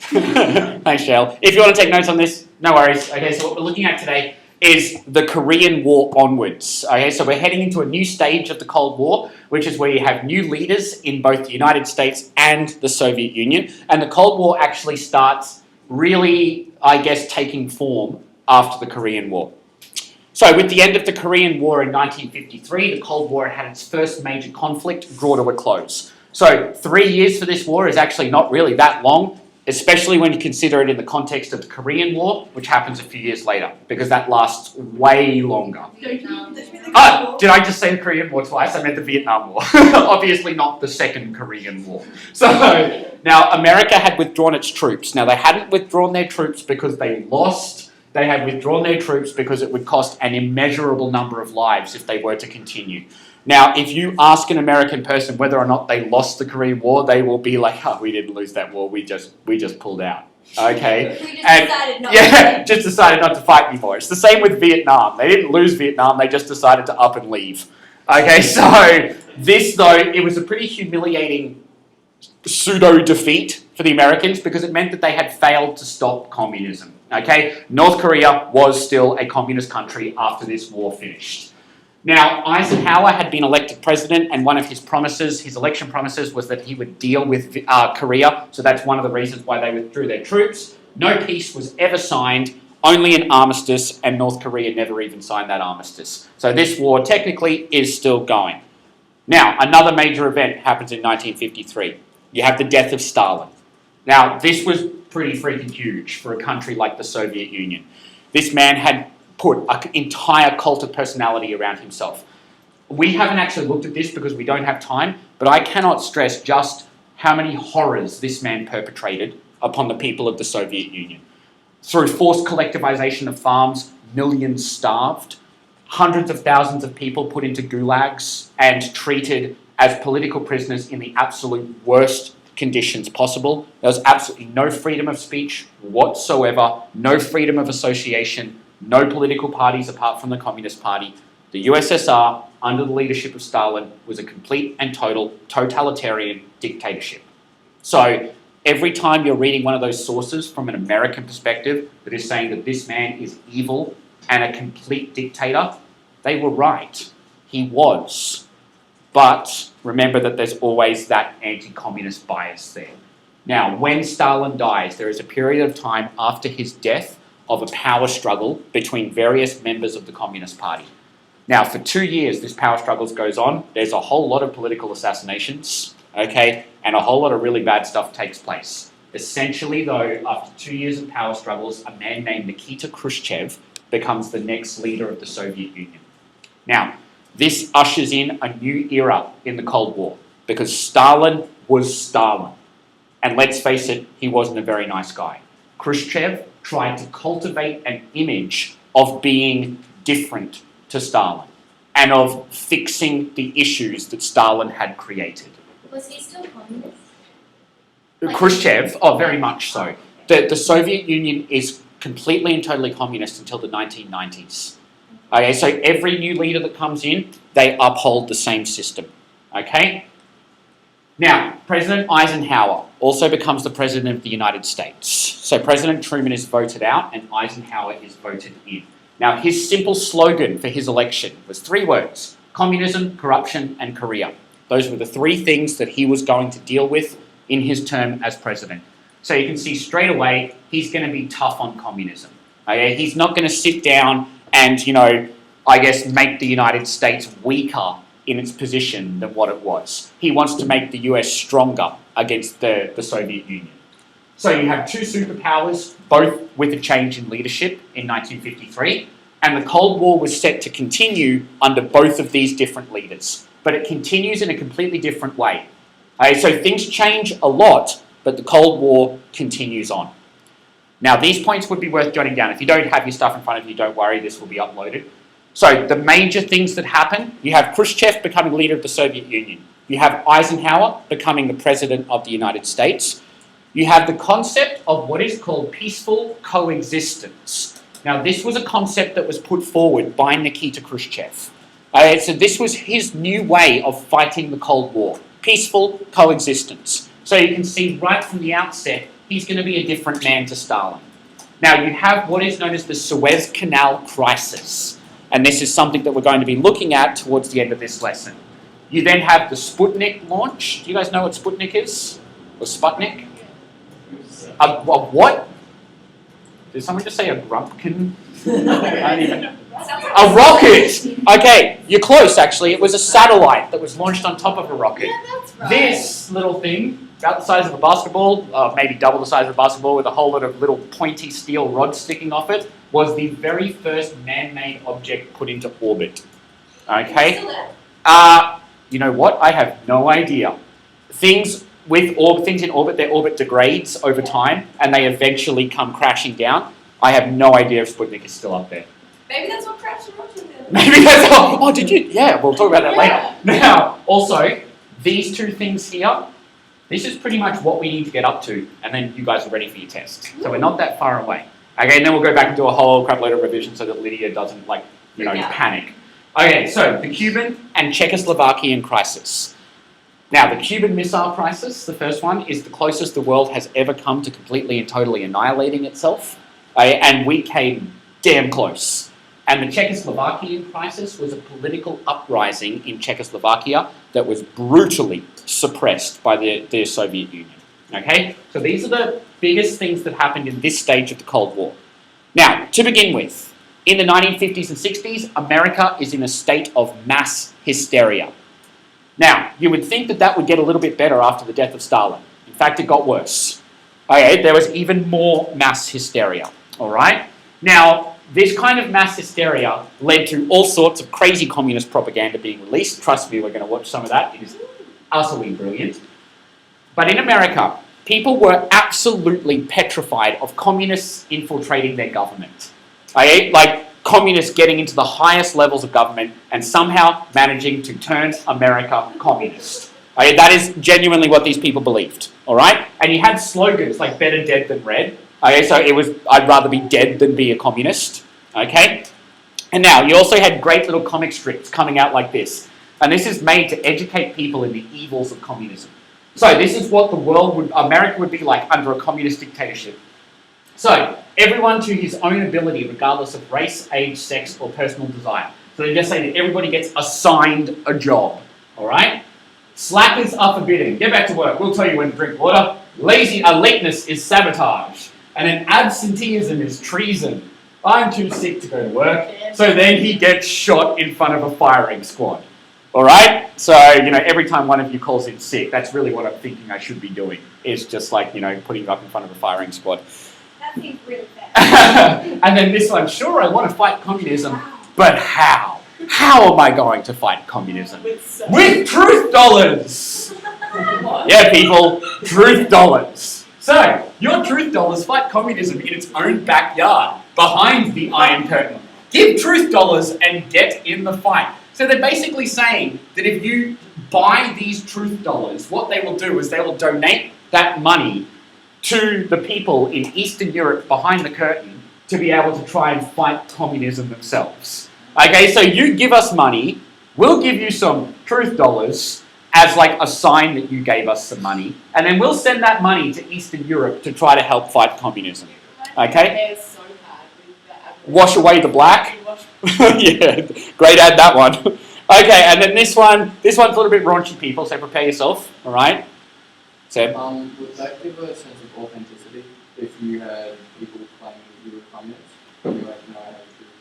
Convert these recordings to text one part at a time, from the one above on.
Thanks, Shell. If you want to take notes on this, no worries. Okay, so what we're looking at today is the Korean War onwards. Okay, so we're heading into a new stage of the Cold War, which is where you have new leaders in both the United States and the Soviet Union. And the Cold War actually starts really, I guess, taking form after the Korean War. So with the end of the Korean War in 1953, the Cold War had its first major conflict draw to a close. So 3 years for this war is actually not really that long, especially when you consider it in the context of the Korean War, which happens a few years later, because that lasts way longer. Oh, did I just say the Korean War twice? I meant the Vietnam War. Obviously not the Second Korean War. So now America had withdrawn its troops. Now they hadn't withdrawn their troops because they lost. They had withdrawn their troops because it would cost an immeasurable number of lives if they were to continue. Now, if you ask an American person whether or not they lost the Korean War, they will be like, "Oh, we didn't lose that war. We just pulled out." Okay, just decided not to fight anymore. It's the same with Vietnam. They didn't lose Vietnam. They just decided to up and leave. Okay, so this though, it was a pretty humiliating pseudo defeat for the Americans because it meant that they had failed to stop communism. Okay, North Korea was still a communist country after this war finished. Now, Eisenhower had been elected president, and one of his promises, his election promises, was that he would deal with Korea. So that's one of the reasons why they withdrew their troops. No peace was ever signed, only an armistice, and North Korea never even signed that armistice. So this war technically is still going. Now, another major event happens in 1953. You have the death of Stalin. Now, this was pretty freaking huge for a country like the Soviet Union. This man had put an entire cult of personality around himself. We haven't actually looked at this because we don't have time, but I cannot stress just how many horrors this man perpetrated upon the people of the Soviet Union. Through forced collectivization of farms, millions starved, hundreds of thousands of people put into gulags and treated as political prisoners in the absolute worst conditions possible. There was absolutely no freedom of speech whatsoever, no freedom of association, no political parties apart from the Communist Party. The USSR, under the leadership of Stalin, was a complete and total totalitarian dictatorship. So every time you're reading one of those sources from an American perspective that is saying that this man is evil and a complete dictator, they were right. He was. But remember that there's always that anti-communist bias there. Now, when Stalin dies, there is a period of time after his death of a power struggle between various members of the Communist Party. Now, for 2 years, this power struggle goes on. There's a whole lot of political assassinations, okay, and a whole lot of really bad stuff takes place. Essentially, though, after 2 years of power struggles, a man named Nikita Khrushchev becomes the next leader of the Soviet Union. Now, this ushers in a new era in the Cold War because Stalin was Stalin. And let's face it, he wasn't a very nice guy. Khrushchev tried to cultivate an image of being different to Stalin and of fixing the issues that Stalin had created. Was he still communist? Khrushchev, oh, very much so. The Soviet Union is completely and totally communist until the 1990s. Okay, so every new leader that comes in, they uphold the same system. Okay? Now, President Eisenhower also becomes the President of the United States. So President Truman is voted out and Eisenhower is voted in. Now, his simple slogan for his election was 3 words: communism, corruption, and Korea. Those were the 3 things that he was going to deal with in his term as president. So you can see straight away, he's going to be tough on communism. Okay? He's not going to sit down and, make the United States weaker in its position than what it was. He wants to make the US stronger against the Soviet Union. So you have 2 superpowers, both with a change in leadership in 1953, and the Cold War was set to continue under both of these different leaders. But it continues in a completely different way. Okay, so things change a lot, but the Cold War continues on. Now, these points would be worth jotting down. If you don't have your stuff in front of you, don't worry, this will be uploaded. So the major things that happen, you have Khrushchev becoming leader of the Soviet Union. You have Eisenhower becoming the president of the United States. You have the concept of what is called peaceful coexistence. Now, this was a concept that was put forward by Nikita Khrushchev. So this was his new way of fighting the Cold War. Peaceful coexistence. So you can see right from the outset, he's going to be a different man to Stalin. Now, you have what is known as the Suez Canal crisis, and this is something that we're going to be looking at towards the end of this lesson. You then have the Sputnik launch. Do you guys know what Sputnik is? Or Sputnik? A what? Did someone just say a grumpkin? I don't even... A rocket! Okay, you're close actually. It was a satellite that was launched on top of a rocket. Yeah, that's right. This little thing, about the size of a basketball, maybe double the size of a basketball with a whole lot of little pointy steel rods sticking off it, was the very first man-made object put into orbit. Okay? You know what? I have no idea. Things in orbit, their orbit degrades over time, and they eventually come crashing down. I have no idea if Sputnik is still up there. Maybe that's what crashed in Russia. Maybe that's oh, did you? Yeah, we'll talk about that later. Now, also, these two things here, this is pretty much what we need to get up to, and then you guys are ready for your test. So we're not that far away. Okay, and then we'll go back and do a whole crap load of revision so that Lydia doesn't, panic. Okay, so the Cuban and Czechoslovakian crisis. Now, the Cuban Missile Crisis, the first one, is the closest the world has ever come to completely and totally annihilating itself, and we came damn close. And the Czechoslovakian crisis was a political uprising in Czechoslovakia that was brutally suppressed by the Soviet Union. Okay? So these are the biggest things that happened in this stage of the Cold War. Now, to begin with, in the 1950s and 60s, America is in a state of mass hysteria. Now, you would think that that would get a little bit better after the death of Stalin. In fact, it got worse. Okay, there was even more mass hysteria. All right? Now, this kind of mass hysteria led to all sorts of crazy communist propaganda being released. Trust me, we're going to watch some of that. It is utterly brilliant. But in America, people were absolutely petrified of communists infiltrating their government. Okay? Like communists getting into the highest levels of government and somehow managing to turn America communist. Okay? That is genuinely what these people believed. All right? And you had slogans like better dead than red. Okay, so it was, I'd rather be dead than be a communist. Okay? And now, you also had great little comic strips coming out like this. And this is made to educate people in the evils of communism. So this is what America would be like under a communist dictatorship. So, everyone to his own ability, regardless of race, age, sex, or personal desire. So they just say that everybody gets assigned a job. Alright? Slackers are forbidden. Get back to work. We'll tell you when to drink water. Lateness is sabotage. And then absenteeism is treason. I'm too sick to go to work. So then he gets shot in front of a firing squad. Alright? So, every time one of you calls in sick, that's really what I'm thinking I should be doing. Is just putting you up in front of a firing squad. That seems really bad. And then this one, sure, I want to fight communism, but how? How am I going to fight communism? With truth dollars! Yeah, people, truth dollars. So, your truth dollars fight communism in its own backyard, behind the Iron Curtain. Give truth dollars and get in the fight. So they're basically saying that if you buy these truth dollars, what they will do is they will donate that money to the people in Eastern Europe behind the curtain to be able to try and fight communism themselves. Okay, so you give us money, we'll give you some truth dollars as like a sign that you gave us some money, and then we'll send that money to Eastern Europe to try to help fight communism. Okay? Wash away the black. Yeah, great ad, that one. Okay, and then this one's a little bit raunchy, people, so prepare yourself, alright? Seb? Would that give a sense of authenticity if you had people claiming that you were communists? You're like, no, I have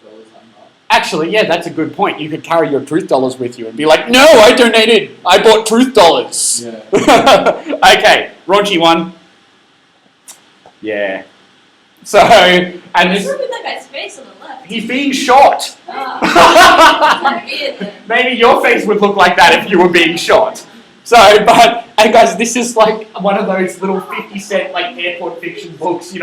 $2, I'm not. Actually, yeah, that's a good point. You could carry your truth dollars with you and be like, no, I donated. I bought truth dollars. Yeah. Okay, raunchy one. Yeah. So, and What's this, wrong with that guy's face on the left? he's being shot. Maybe your face would look like that if you were being shot. So, and guys, this is like one of those little 50-cent like airport fiction books,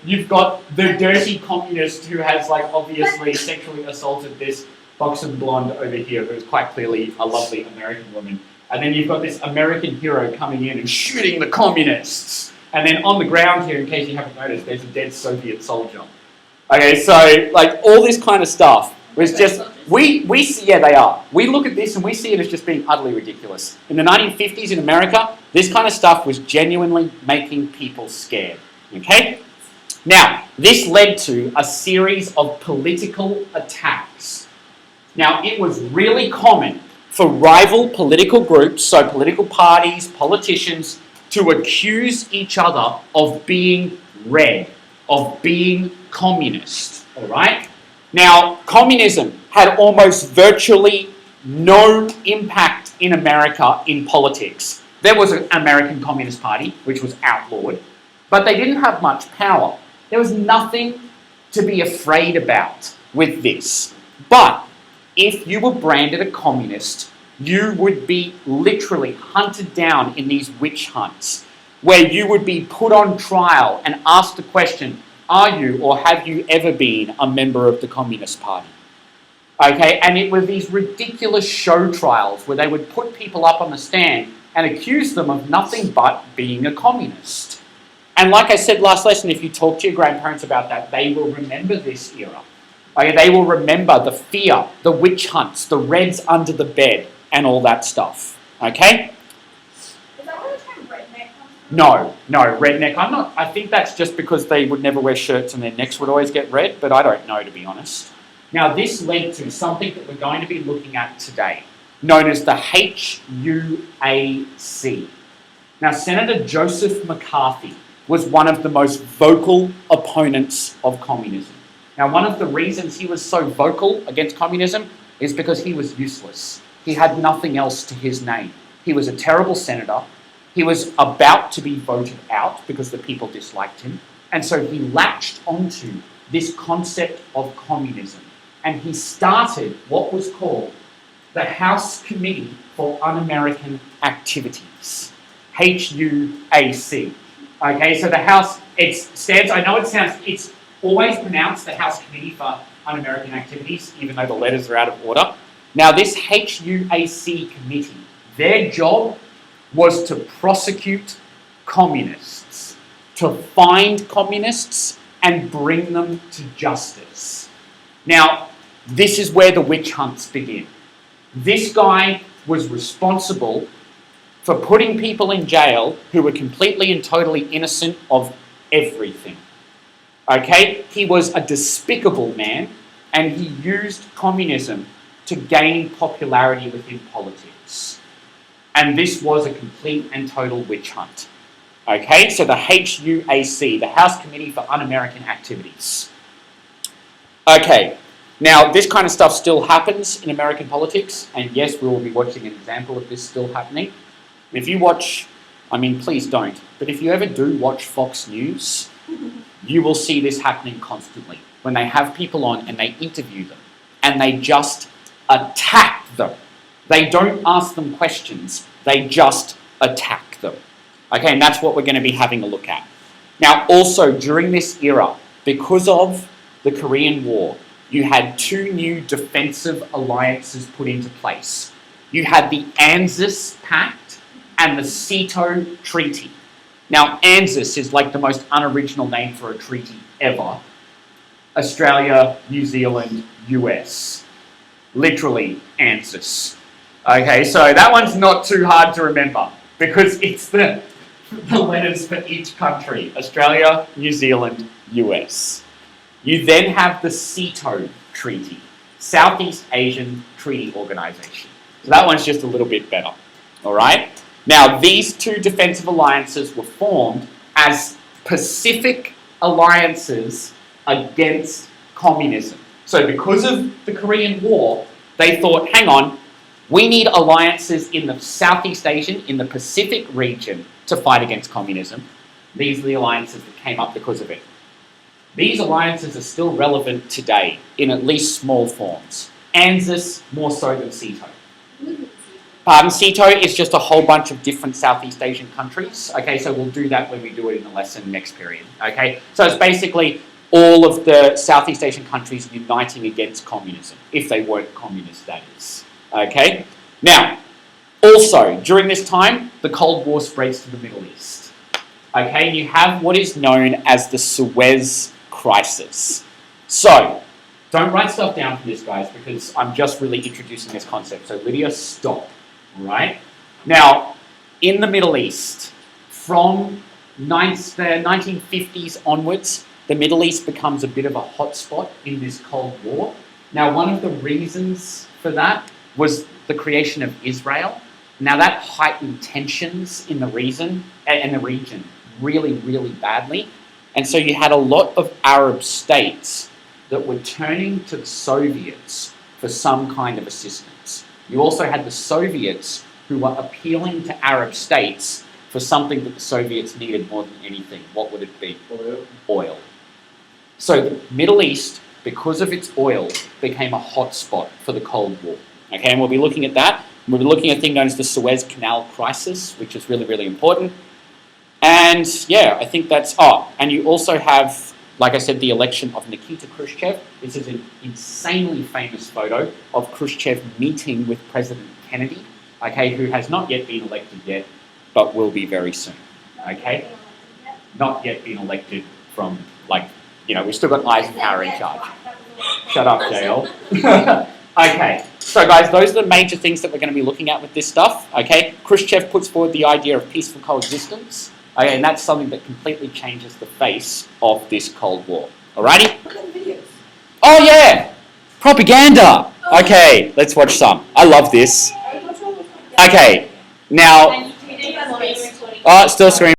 you've got the dirty communist who has like obviously sexually assaulted this buxom blonde over here who is quite clearly a lovely American woman. And then you've got this American hero coming in and shooting the communists. And then on the ground here, in case you haven't noticed, there's a dead Soviet soldier. Okay, so like all this kind of stuff was just, we see, yeah, they are. We look at this and we see it as just being utterly ridiculous. In the 1950s in America, this kind of stuff was genuinely making people scared. Okay? Now, this led to a series of political attacks. Now, it was really common for rival political groups, so political parties, politicians, to accuse each other of being red, of being communist. All right? Now, communism had almost virtually no impact in America in politics. There was an American Communist Party, which was outlawed, but they didn't have much power. There was nothing to be afraid about with this. But if you were branded a communist, you would be literally hunted down in these witch hunts, where you would be put on trial and asked the question, are you or have you ever been a member of the Communist Party? Okay, and it were these ridiculous show trials where they would put people up on the stand and accuse them of nothing but being a communist. And like I said last lesson, if you talk to your grandparents about that, they will remember this era. Okay, they will remember the fear, the witch hunts, the reds under the bed, and all that stuff. Okay? Is that where the term redneck comes from? No, redneck. I think that's just because they would never wear shirts and their necks would always get red, but I don't know, to be honest. Now, this led to something that we're going to be looking at today, known as the HUAC. Now, Senator Joseph McCarthy was one of the most vocal opponents of communism. Now, one of the reasons he was so vocal against communism is because he was useless. He had nothing else to his name. He was a terrible senator. He was about to be voted out because the people disliked him. And so he latched onto this concept of communism. And he started what was called the House Committee for Un-American Activities, HUAC. Okay, so the House, it stands, I know it's always pronounced the House Committee for Un-American Activities, even though the letters are out of order. Now, this HUAC committee, their job was to prosecute communists, to find communists and bring them to justice. Now, this is where the witch hunts begin. This guy was responsible for putting people in jail who were completely and totally innocent of everything. Okay? He was a despicable man, and he used communism to gain popularity within politics. And this was a complete and total witch hunt. Okay? So the HUAC, the House Committee for Un-American Activities. Okay. Now, this kind of stuff still happens in American politics, and yes, we will be watching an example of this still happening. If you watch, please don't, but if you ever do watch Fox News, you will see this happening constantly. When they have people on and they interview them, and they just attack them. They don't ask them questions, they just attack them. Okay, and that's what we're going to be having a look at. Now, also, during this era, because of the Korean War, you had two new defensive alliances put into place. You had the ANZUS Pact and the SEATO Treaty. Now, ANZUS is like the most unoriginal name for a treaty ever. Australia, New Zealand, US. Literally, ANZUS. Okay, so that one's not too hard to remember because it's the letters for each country. Australia, New Zealand, US. You then have the SEATO Treaty, Southeast Asian Treaty Organization. So that one's just a little bit better, all right? Now, these two defensive alliances were formed as Pacific alliances against communism. So because of the Korean War, they thought, hang on, we need alliances in the Southeast Asian, in the Pacific region to fight against communism. These are the alliances that came up because of it. These alliances are still relevant today, in at least small forms. ANZUS more so than SEATO. Pardon, SEATO is just a whole bunch of different Southeast Asian countries. Okay, so we'll do that when we do it in the lesson next period. Okay, so it's basically all of the Southeast Asian countries uniting against communism, if they weren't communist, that is. Okay, now, also, during this time, the Cold War spreads to the Middle East. Okay, you have what is known as the Suez Crisis. So, don't write stuff down for this, guys, because I'm just really introducing this concept. So, Lydia, stop. All right? Now, in the Middle East, from the 1950s onwards, the Middle East becomes a bit of a hotspot in this Cold War. Now, one of the reasons for that was the creation of Israel. Now, that heightened tensions in the region really, really badly. And so you had a lot of Arab states that were turning to the Soviets for some kind of assistance. You also had the Soviets who were appealing to Arab states for something that the Soviets needed more than anything. What would it be? Oil. So the Middle East, because of its oil, became a hotspot for the Cold War. Okay, and we'll be looking at that. We'll be looking at a thing known as the Suez Canal crisis, which is really, really important. And yeah, I think that's... Oh, and you also have, like I said, the election of Nikita Khrushchev. This is an insanely famous photo of Khrushchev meeting with President Kennedy, okay, who has not yet been elected yet, but will be very soon, okay? Not yet been elected from, like, you know, we've still got Eisenhower in charge. Shut up, JL. Okay, so guys, those are the major things that we're going to be looking at with this stuff, okay? Khrushchev puts forward the idea of peaceful coexistence, okay, and that's something that completely changes the face of this Cold War. Alrighty? Oh yeah! Propaganda! Okay, let's watch some. I love this. Okay, now... still screaming.